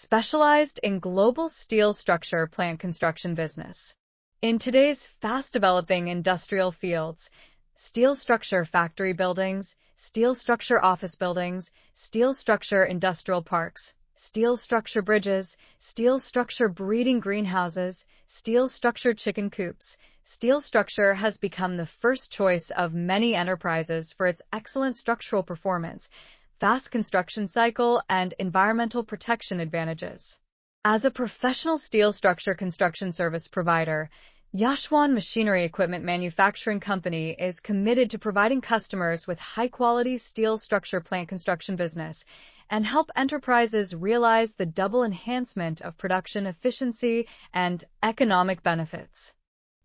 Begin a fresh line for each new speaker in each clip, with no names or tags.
specialized in global steel structure plant construction business. In today's fast-developing industrial fields, steel structure factory buildings, steel structure office buildings, steel structure industrial parks, steel structure bridges, steel structure breeding greenhouses, steel structure chicken coops, steel structure has become the first choice of many enterprises for its excellent structural performance, fast construction cycle, and environmental protection advantages. As a professional steel structure construction service provider, Yashuan Machinery Equipment Manufacturing Company is committed to providing customers with high-quality steel structure plant construction business and help enterprises realize the double enhancement of production efficiency and economic benefits.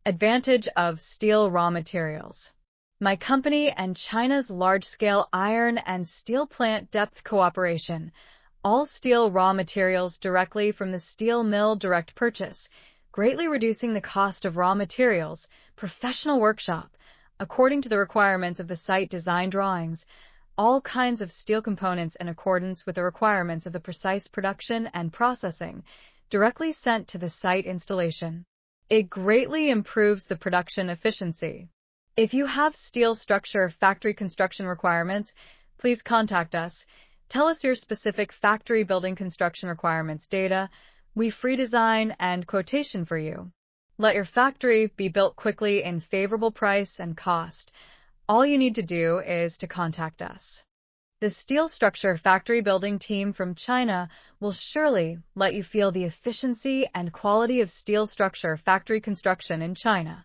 Advantage of steel raw materials. My company and China's large-scale iron and steel plant depth cooperation, all steel raw materials directly from the steel mill direct purchase, greatly reducing the cost of raw materials, professional workshop, according to the requirements of the site design drawings, all kinds of steel components in accordance with the requirements of the precise production and processing, directly sent to the site installation. It greatly improves the production efficiency. If you have steel structure factory construction requirements, please contact us. Tell us your specific factory building construction requirements data. We free design and quotation for you. Let your factory be built quickly in favorable price and cost. All you need to do is to contact us. The steel structure factory building team from China will surely let you feel the efficiency and quality of steel structure factory construction in China.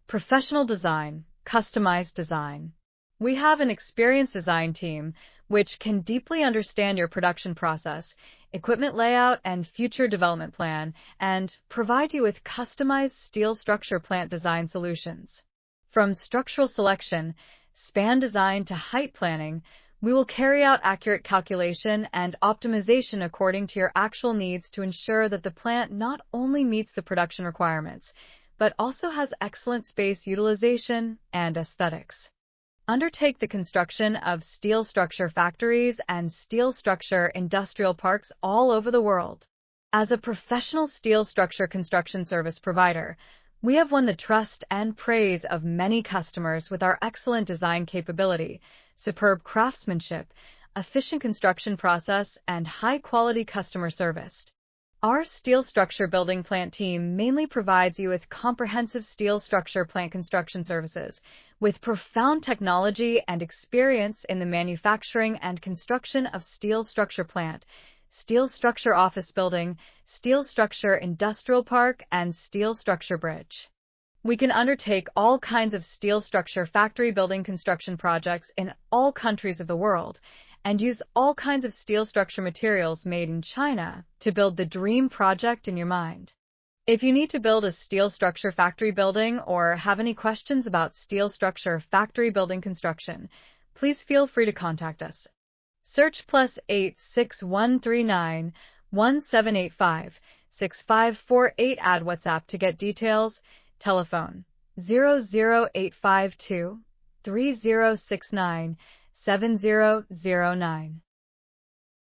Professional design, customized design. We have an experienced design team which can deeply understand your production process, equipment layout, and future development plan, and provide you with customized steel structure plant design solutions. From structural selection, span design to height planning, we will carry out accurate calculation and optimization according to your actual needs to ensure that the plant not only meets the production requirements, but also has excellent space utilization and aesthetics. Undertake the construction of steel structure factories and steel structure industrial parks all over the world. As a professional steel structure construction service provider, we have won the trust and praise of many customers with our excellent design capability, superb craftsmanship, efficient construction process, and high-quality customer service. Our steel structure building plant team mainly provides you with comprehensive steel structure plant construction services, with profound technology and experience in the manufacturing and construction of steel structure plant, steel structure office building, steel structure industrial park, and steel structure bridge. We can undertake all kinds of steel structure factory building construction projects in all countries of the world, and use all kinds of steel structure materials made in China to build the dream project in your mind. If you need to build a steel structure factory building or have any questions about steel structure factory building construction, please feel free to contact us. Search +8 6139 1785 6548. Add WhatsApp to get details. Telephone 00852 3069 7009.